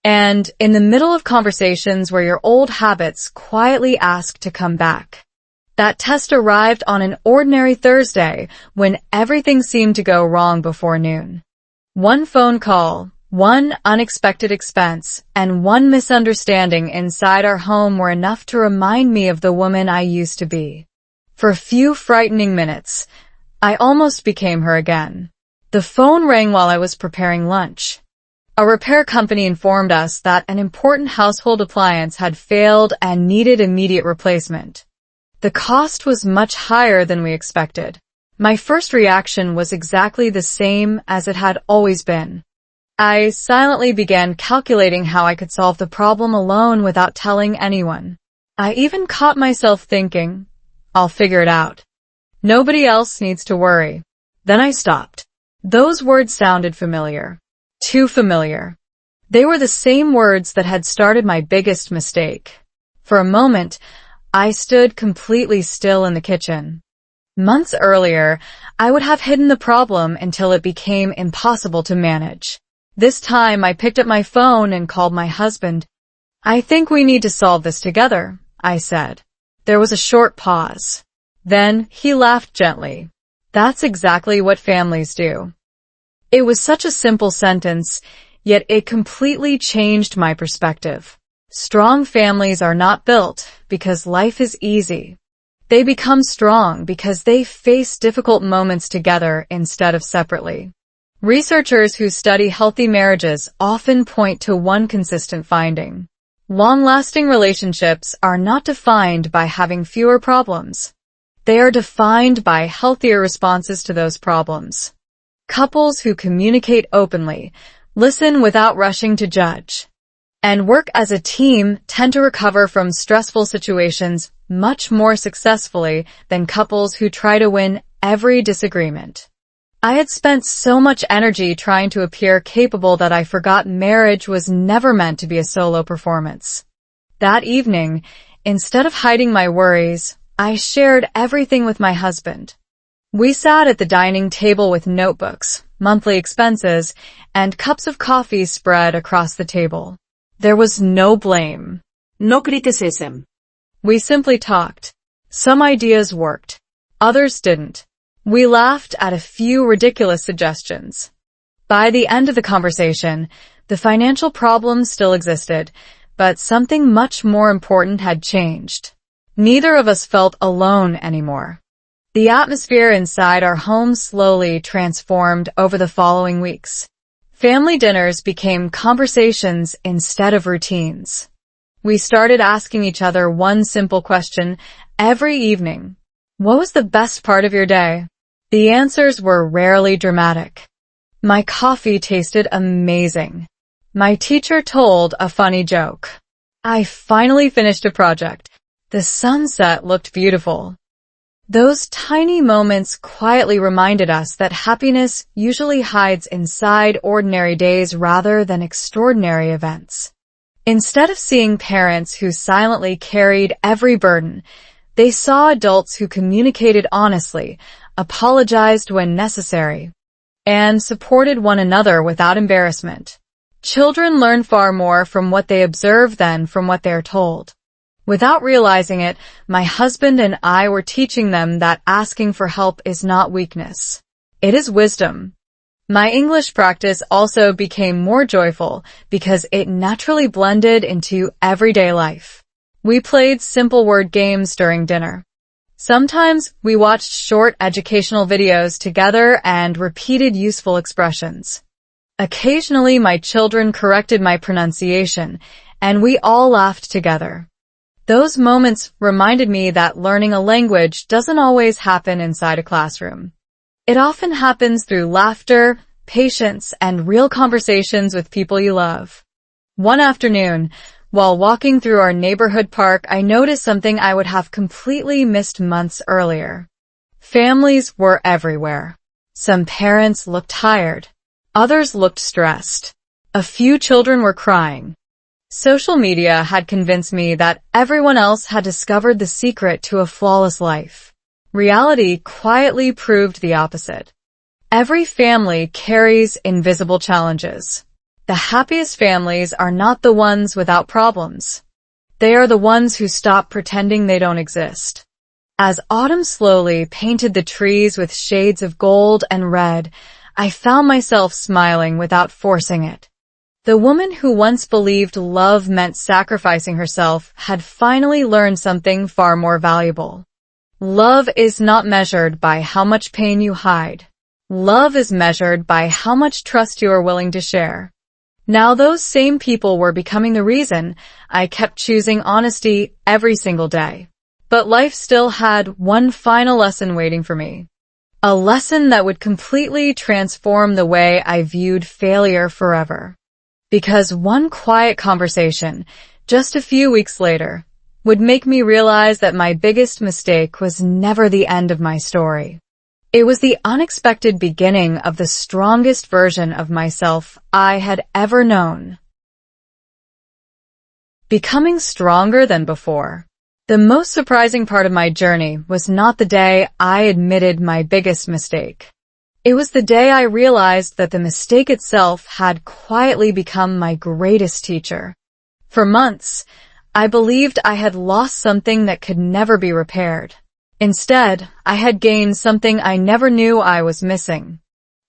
and in the middle of conversations where your old habits quietly ask to come back. That test arrived on an ordinary Thursday when everything seemed to go wrong before noon. One phone call, one unexpected expense, and one misunderstanding inside our home were enough to remind me of the woman I used to be. For a few frightening minutes, I almost became her again. The phone rang while I was preparing lunch. A repair company informed us that an important household appliance had failed and needed immediate replacement. The cost was much higher than we expected. My first reaction was exactly the same as it had always been. I silently began calculating how I could solve the problem alone without telling anyone. I even caught myself thinking, "I'll figure it out. Nobody else needs to worry." Then I stopped. Those words sounded familiar. Too familiar. They were the same words that had started my biggest mistake. For a moment, I stood completely still in the kitchen. Months earlier, I would have hidden the problem until it became impossible to manage. This time, I picked up my phone and called my husband. "I think we need to solve this together," I said. There was a short pause. Then he laughed gently. "That's exactly what families do." It was such a simple sentence, yet it completely changed my perspective. Strong families are not built because life is easy. They become strong because they face difficult moments together instead of separately. Researchers who study healthy marriages often point to one consistent finding. Long-lasting relationships are not defined by having fewer problems. They are defined by healthier responses to those problems. Couples who communicate openly, listen without rushing to judge, and work as a team tend to recover from stressful situations much more successfully than couples who try to win every disagreement. I had spent so much energy trying to appear capable that I forgot marriage was never meant to be a solo performance. That evening, instead of hiding my worries, I shared everything with my husband. We sat at the dining table with notebooks, monthly expenses, and cups of coffee spread across the table. There was no blame. No criticism. We simply talked. Some ideas worked. Others didn't. We laughed at a few ridiculous suggestions. By the end of the conversation, the financial problems still existed, but something much more important had changed. Neither of us felt alone anymore. The atmosphere inside our home slowly transformed over the following weeks. Family dinners became conversations instead of routines. We started asking each other one simple question every evening. What was the best part of your day? The answers were rarely dramatic. My coffee tasted amazing. My teacher told a funny joke. I finally finished a project. The sunset looked beautiful. Those tiny moments quietly reminded us that happiness usually hides inside ordinary days rather than extraordinary events. Instead of seeing parents who silently carried every burden, they saw adults who communicated honestly, apologized when necessary, and supported one another without embarrassment. Children learn far more from what they observe than from what they are told. Without realizing it, my husband and I were teaching them that asking for help is not weakness. It is wisdom. My English practice also became more joyful because it naturally blended into everyday life. We played simple word games during dinner. Sometimes we watched short educational videos together and repeated useful expressions. Occasionally my children corrected my pronunciation, and we all laughed together. Those moments reminded me that learning a language doesn't always happen inside a classroom. It often happens through laughter, patience, and real conversations with people you love. One afternoon, while walking through our neighborhood park, I noticed something I would have completely missed months earlier. Families were everywhere. Some parents looked tired. Others looked stressed. A few children were crying. Social media had convinced me that everyone else had discovered the secret to a flawless life. Reality quietly proved the opposite. Every family carries invisible challenges. The happiest families are not the ones without problems. They are the ones who stop pretending they don't exist. As autumn slowly painted the trees with shades of gold and red, I found myself smiling without forcing it. The woman who once believed love meant sacrificing herself had finally learned something far more valuable. Love is not measured by how much pain you hide. Love is measured by how much trust you are willing to share. Now those same people were becoming the reason I kept choosing honesty every single day. But life still had one final lesson waiting for me. A lesson that would completely transform the way I viewed failure forever. Because one quiet conversation, just a few weeks later, would make me realize that my biggest mistake was never the end of my story. It was the unexpected beginning of the strongest version of myself I had ever known. Becoming stronger than before. The most surprising part of my journey was not the day I admitted my biggest mistake. It was the day I realized that the mistake itself had quietly become my greatest teacher. For months, I believed I had lost something that could never be repaired. Instead, I had gained something I never knew I was missing.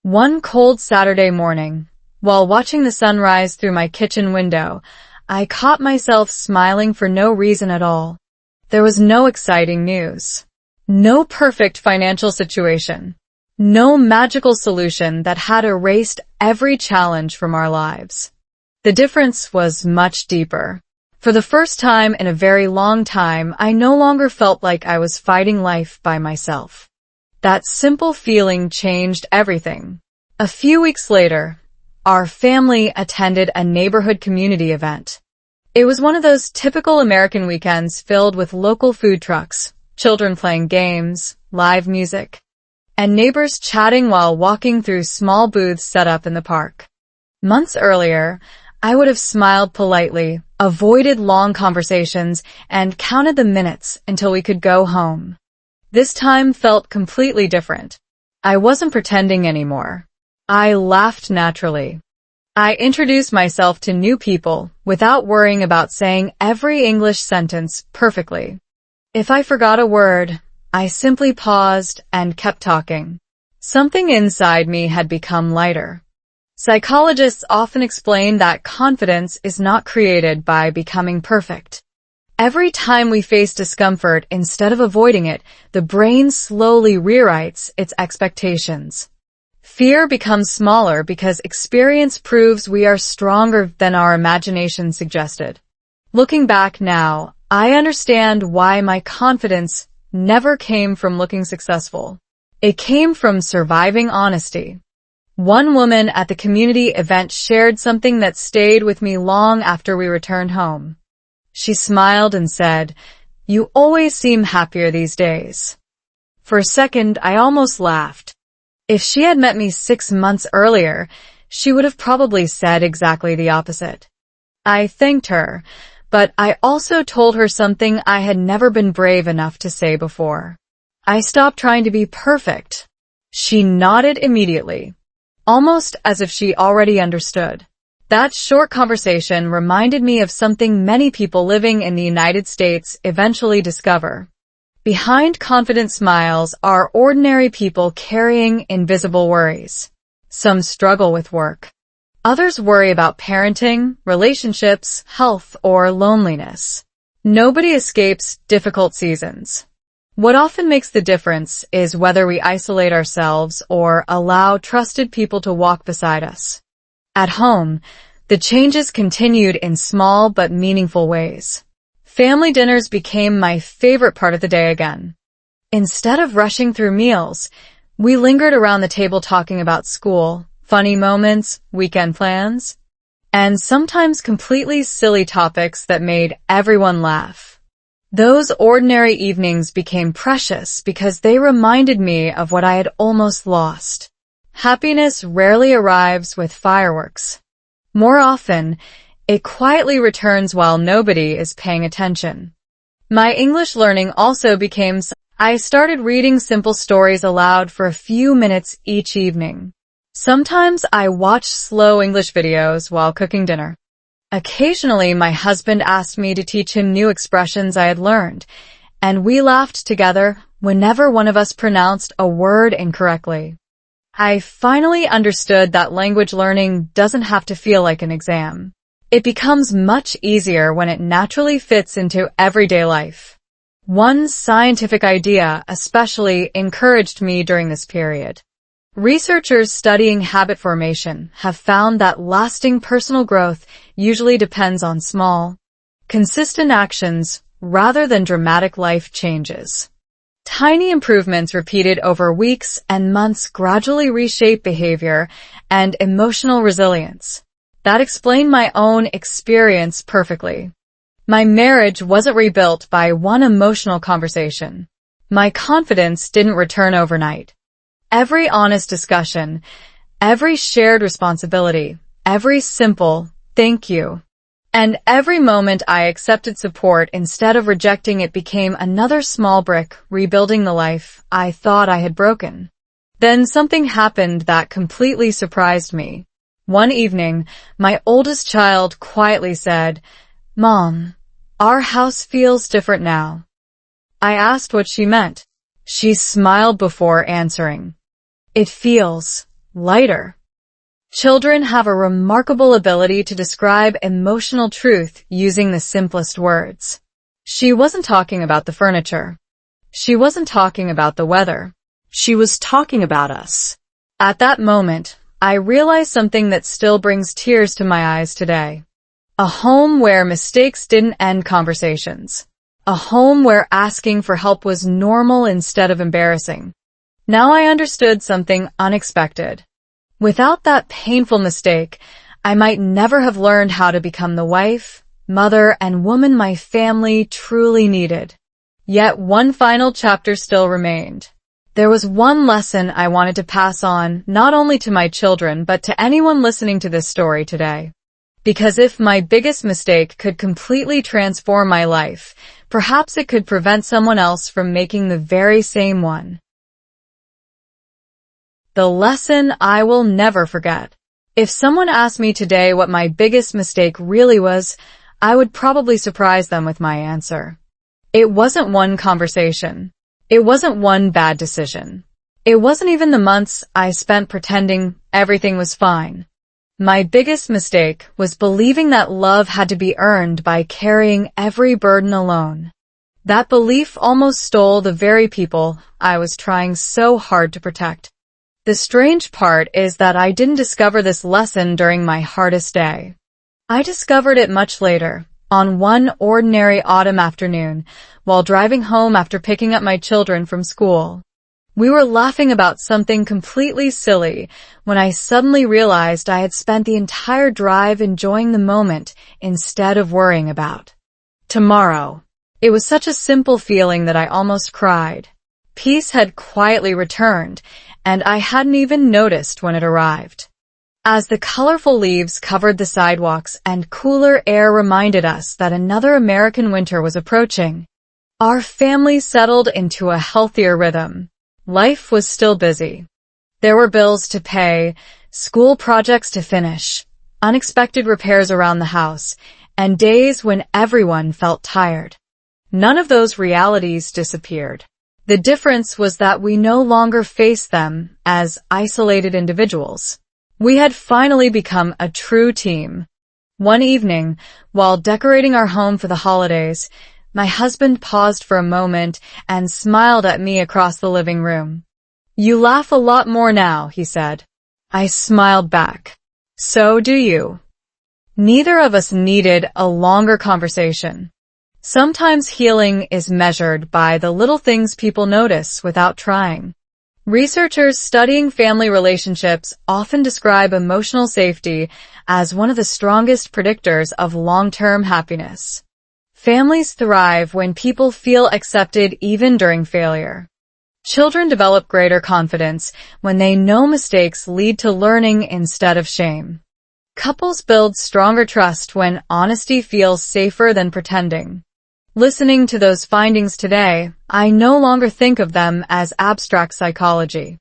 One cold Saturday morning, while watching the sunrise through my kitchen window, I caught myself smiling for no reason at all. There was no exciting news. No perfect financial situation. No magical solution that had erased every challenge from our lives. The difference was much deeper. For the first time in a very long time, I no longer felt like I was fighting life by myself. That simple feeling changed everything. A few weeks later, our family attended a neighborhood community event. It was one of those typical American weekends filled with local food trucks, children playing games, live music, and neighbors chatting while walking through small booths set up in the park. Months earlier, I would have smiled politely, avoided long conversations, and counted the minutes until we could go home. This time felt completely different. I wasn't pretending anymore. I laughed naturally. I introduced myself to new people without worrying about saying every English sentence perfectly. If I forgot a word, I simply paused and kept talking. Something inside me had become lighter. Psychologists often explain that confidence is not created by becoming perfect. Every time we face discomfort, instead of avoiding it, the brain slowly rewrites its expectations. Fear becomes smaller because experience proves we are stronger than our imagination suggested. Looking back now, I understand why my confidence never came from looking successful. It came from surviving honesty. One woman at the community event shared something that stayed with me long after we returned home. She smiled and said, "You always seem happier these days." For a second, I almost laughed. If she had met me 6 months earlier, she would have probably said exactly the opposite. I thanked her, but I also told her something I had never been brave enough to say before. I stopped trying to be perfect. She nodded immediately, almost as if she already understood. That short conversation reminded me of something many people living in the United States eventually discover. Behind confident smiles are ordinary people carrying invisible worries. Some struggle with work. Others worry about parenting, relationships, health, or loneliness. Nobody escapes difficult seasons. What often makes the difference is whether we isolate ourselves or allow trusted people to walk beside us. At home, the changes continued in small but meaningful ways. Family dinners became my favorite part of the day again. Instead of rushing through meals, we lingered around the table talking about school, funny moments, weekend plans, and sometimes completely silly topics that made everyone laugh. Those ordinary evenings became precious because they reminded me of what I had almost lost. Happiness rarely arrives with fireworks. More often, it quietly returns while nobody is paying attention. My English learning also became I started reading simple stories aloud for a few minutes each evening. Sometimes I watched slow English videos while cooking dinner. Occasionally, my husband asked me to teach him new expressions I had learned, and we laughed together whenever one of us pronounced a word incorrectly. I finally understood that language learning doesn't have to feel like an exam. It becomes much easier when it naturally fits into everyday life. One scientific idea especially encouraged me during this period. Researchers studying habit formation have found that lasting personal growth usually depends on small, consistent actions rather than dramatic life changes. Tiny improvements repeated over weeks and months gradually reshape behavior and emotional resilience. That explained my own experience perfectly. My marriage wasn't rebuilt by one emotional conversation. My confidence didn't return overnight. Every honest discussion, every shared responsibility, every simple thank you, And every moment I accepted support instead of rejecting it became another small brick, rebuilding the life I thought I had broken. Then something happened that completely surprised me. One evening, my oldest child quietly said, "Mom, our house feels different now." I asked what she meant. She smiled before answering. "It feels lighter." Children have a remarkable ability to describe emotional truth using the simplest words. She wasn't talking about the furniture. She wasn't talking about the weather. She was talking about us. At that moment, I realized something that still brings tears to my eyes today. A home where mistakes didn't end conversations. A home where asking for help was normal instead of embarrassing. Now I understood something unexpected. Without that painful mistake, I might never have learned how to become the wife, mother, and woman my family truly needed. Yet one final chapter still remained. There was one lesson I wanted to pass on, not only to my children, but to anyone listening to this story today. Because if my biggest mistake could completely transform my life, perhaps it could prevent someone else from making the very same one. The lesson I will never forget. If someone asked me today what my biggest mistake really was, I would probably surprise them with my answer. It wasn't one conversation. It wasn't one bad decision. It wasn't even the months I spent pretending everything was fine. My biggest mistake was believing that love had to be earned by carrying every burden alone. That belief almost stole the very people I was trying so hard to protect. The strange part is that I didn't discover this lesson during my hardest day. I discovered it much later, on one ordinary autumn afternoon, while driving home after picking up my children from school. We were laughing about something completely silly when I suddenly realized I had spent the entire drive enjoying the moment instead of worrying about tomorrow. It was such a simple feeling that I almost cried. Peace had quietly returned, and I hadn't even noticed when it arrived. As the colorful leaves covered the sidewalks and cooler air reminded us that another American winter was approaching, our family settled into a healthier rhythm. Life was still busy. There were bills to pay, school projects to finish, unexpected repairs around the house, and days when everyone felt tired. None of those realities disappeared. The difference was that we no longer faced them as isolated individuals. We had finally become a true team. One evening, while decorating our home for the holidays, my husband paused for a moment and smiled at me across the living room. "You laugh a lot more now," he said. I smiled back. "So do you." Neither of us needed a longer conversation. Sometimes healing is measured by the little things people notice without trying. Researchers studying family relationships often describe emotional safety as one of the strongest predictors of long-term happiness. Families thrive when people feel accepted even during failure. Children develop greater confidence when they know mistakes lead to learning instead of shame. Couples build stronger trust when honesty feels safer than pretending. Listening to those findings today, I no longer think of them as abstract psychology.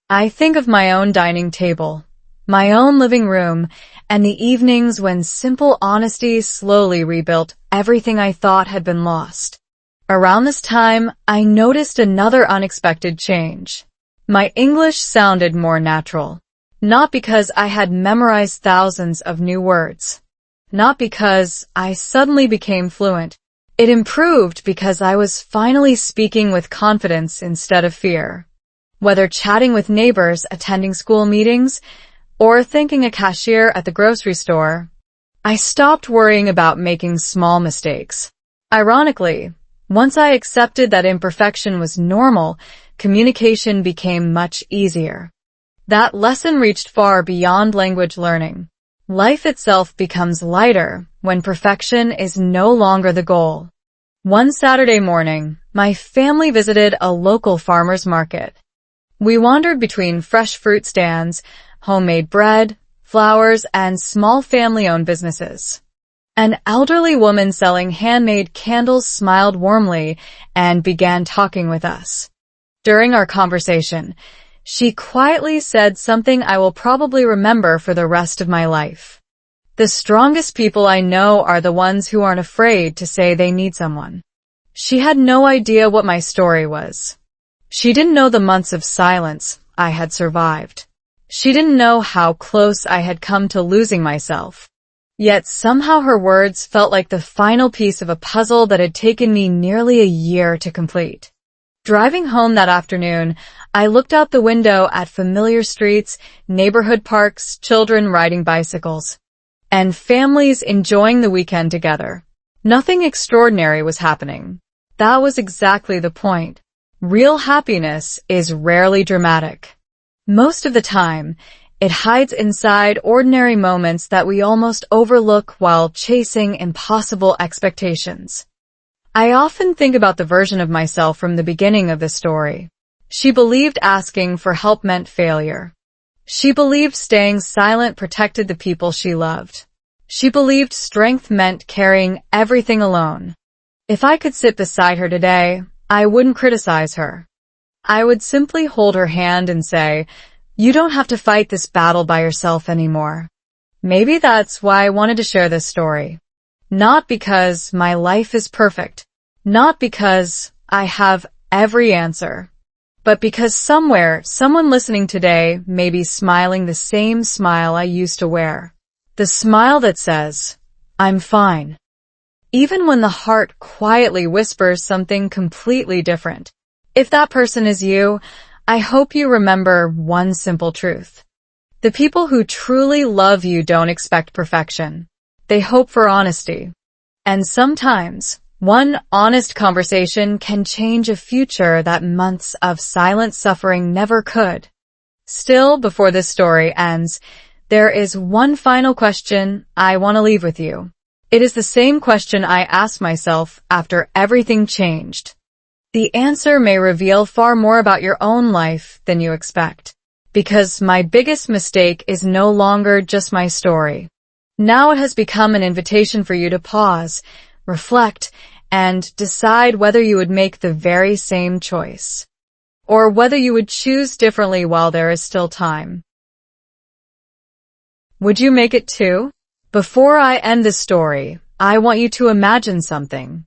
I think of my own dining table, my own living room, and the evenings when simple honesty slowly rebuilt everything I thought had been lost. Around this time, I noticed another unexpected change. My English sounded more natural. Not because I had memorized thousands of new words. Not because I suddenly became fluent. It improved because I was finally speaking with confidence instead of fear. Whether chatting with neighbors, attending school meetings, or thanking a cashier at the grocery store, I stopped worrying about making small mistakes. Ironically, once I accepted that imperfection was normal, communication became much easier. That lesson reached far beyond language learning. Life itself becomes lighter when perfection is no longer the goal. One Saturday morning, my family visited a local farmer's market. We wandered between fresh fruit stands, homemade bread, flowers, and small family-owned businesses. An elderly woman selling handmade candles smiled warmly and began talking with us. During our conversation, she quietly said something I will probably remember for the rest of my life. The strongest people I know are the ones who aren't afraid to say they need someone. She had no idea what my story was. She didn't know the months of silence I had survived. She didn't know how close I had come to losing myself. Yet somehow her words felt like the final piece of a puzzle that had taken me nearly a year to complete. Driving home that afternoon, I looked out the window at familiar streets, neighborhood parks, children riding bicycles, and families enjoying the weekend together. Nothing extraordinary was happening. That was exactly the point. Real happiness is rarely dramatic. Most of the time, it hides inside ordinary moments that we almost overlook while chasing impossible expectations. I often think about the version of myself from the beginning of the story. She believed asking for help meant failure. She believed staying silent protected the people she loved. She believed strength meant carrying everything alone. If I could sit beside her today, I wouldn't criticize her. I would simply hold her hand and say, "You don't have to fight this battle by yourself anymore." Maybe that's why I wanted to share this story. Not because my life is perfect, not because I have every answer, but because somewhere, someone listening today may be smiling the same smile I used to wear. The smile that says, "I'm fine." Even when the heart quietly whispers something completely different. If that person is you, I hope you remember one simple truth. The people who truly love you don't expect perfection. They hope for honesty. And sometimes, one honest conversation can change a future that months of silent suffering never could. Still, before this story ends, there is one final question I want to leave with you. It is the same question I asked myself after everything changed. The answer may reveal far more about your own life than you expect, because my biggest mistake is no longer just my story. Now it has become an invitation for you to pause, reflect, and decide whether you would make the very same choice, or whether you would choose differently while there is still time. Would you make it too? Before I end this story, I want you to imagine something.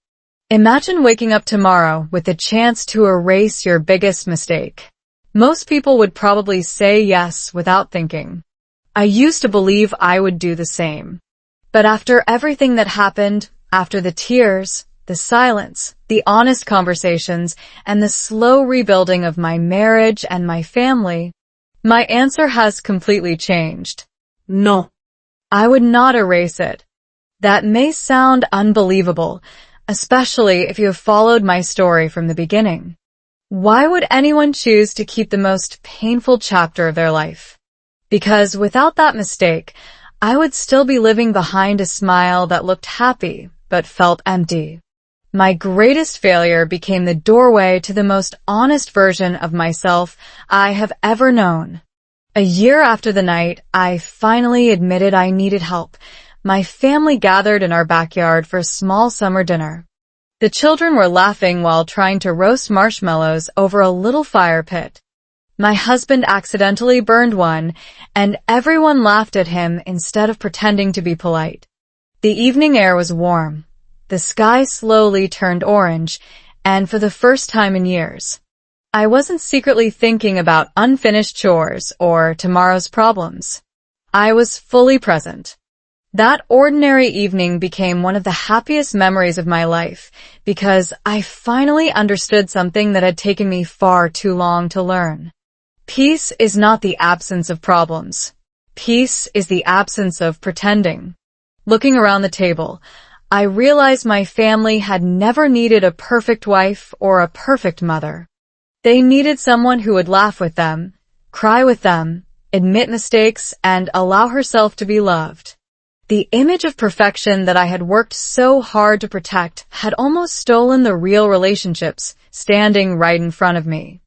Imagine waking up tomorrow with the chance to erase your biggest mistake. Most people would probably say yes without thinking. I used to believe I would do the same. But after everything that happened, after the tears, the silence, the honest conversations, and the slow rebuilding of my marriage and my family, my answer has completely changed. No. I would not erase it. That may sound unbelievable, especially if you have followed my story from the beginning. Why would anyone choose to keep the most painful chapter of their life? Because without that mistake, I would still be living behind a smile that looked happy but felt empty. My greatest failure became the doorway to the most honest version of myself I have ever known. A year after the night I finally admitted I needed help, my family gathered in our backyard for a small summer dinner. The children were laughing while trying to roast marshmallows over a little fire pit. My husband accidentally burned one, and everyone laughed at him instead of pretending to be polite. The evening air was warm. The sky slowly turned orange, and for the first time in years, I wasn't secretly thinking about unfinished chores or tomorrow's problems. I was fully present. That ordinary evening became one of the happiest memories of my life because I finally understood something that had taken me far too long to learn. Peace is not the absence of problems. Peace is the absence of pretending. Looking around the table, I realized my family had never needed a perfect wife or a perfect mother. They needed someone who would laugh with them, cry with them, admit mistakes, and allow herself to be loved. The image of perfection that I had worked so hard to protect had almost stolen the real relationships standing right in front of me.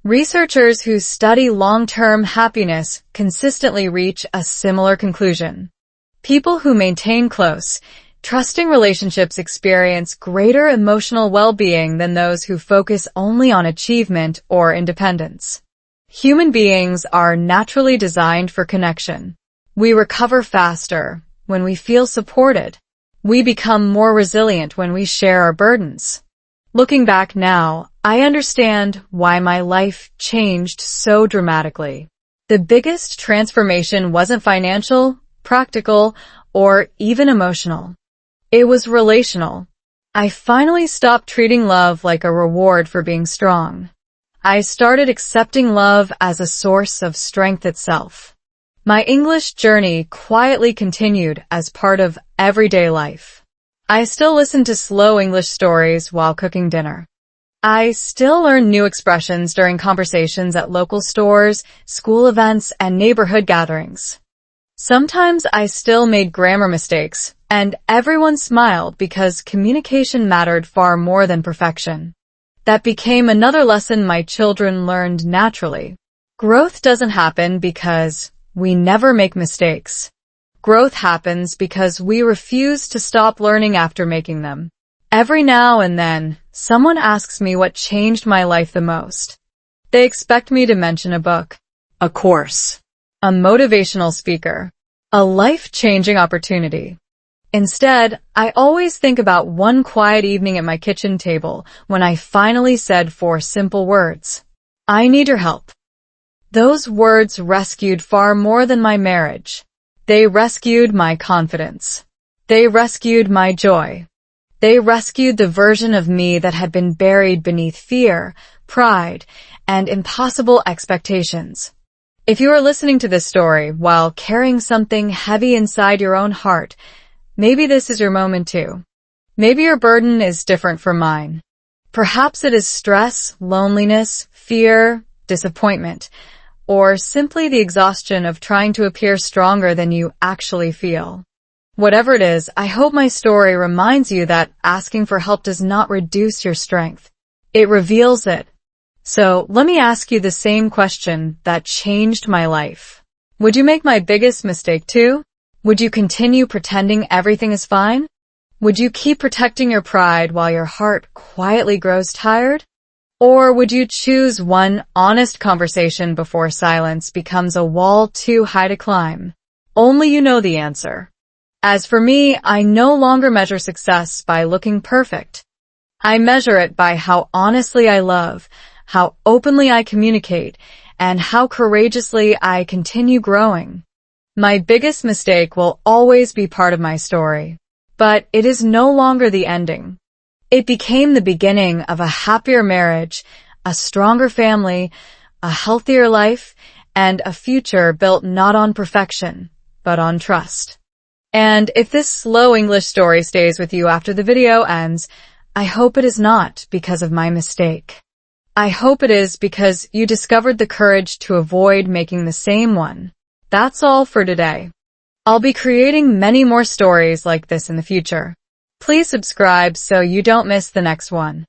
Researchers who study long-term happiness consistently reach a similar conclusion. People who maintain close, Trusting relationships experience greater emotional well-being than those who focus only on achievement or independence. Human beings are naturally designed for connection. We recover faster when we feel supported. We become more resilient when we share our burdens. Looking back now, I understand why my life changed so dramatically. The biggest transformation wasn't financial, practical, or even emotional. It was relational. I finally stopped treating love like a reward for being strong. I started accepting love as a source of strength itself. My English journey quietly continued as part of everyday life. I still listen to slow English stories while cooking dinner. I still learn new expressions during conversations at local stores, school events, and neighborhood gatherings. Sometimes I still made grammar mistakes, and everyone smiled because communication mattered far more than perfection. That became another lesson my children learned naturally. Growth doesn't happen because we never make mistakes. Growth happens because we refuse to stop learning after making them. Every now and then, someone asks me what changed my life the most. They expect me to mention a book, A course. a motivational speaker, a life-changing opportunity. Instead, I always think about one quiet evening at my kitchen table when I finally said 4 simple words. I need your help. Those words rescued far more than my marriage. They rescued my confidence. They rescued my joy. They rescued the version of me that had been buried beneath fear, pride, and impossible expectations. If you are listening to this story while carrying something heavy inside your own heart, maybe this is your moment too. Maybe your burden is different from mine. Perhaps it is stress, loneliness, fear, disappointment, or simply the exhaustion of trying to appear stronger than you actually feel. Whatever it is, I hope my story reminds you that asking for help does not reduce your strength. It reveals it. So let me ask you the same question that changed my life. Would you make my biggest mistake too? Would you continue pretending everything is fine? Would you keep protecting your pride while your heart quietly grows tired? Or would you choose one honest conversation before silence becomes a wall too high to climb? Only you know the answer. As for me, I no longer measure success by looking perfect. I measure it by how honestly I love, how openly I communicate, and how courageously I continue growing. My biggest mistake will always be part of my story, but it is no longer the ending. It became the beginning of a happier marriage, a stronger family, a healthier life, and a future built not on perfection, but on trust. And if this slow English story stays with you after the video ends, I hope it is not because of my mistake. I hope it is because you discovered the courage to avoid making the same one. That's all for today. I'll be creating many more stories like this in the future. Please subscribe so you don't miss the next one.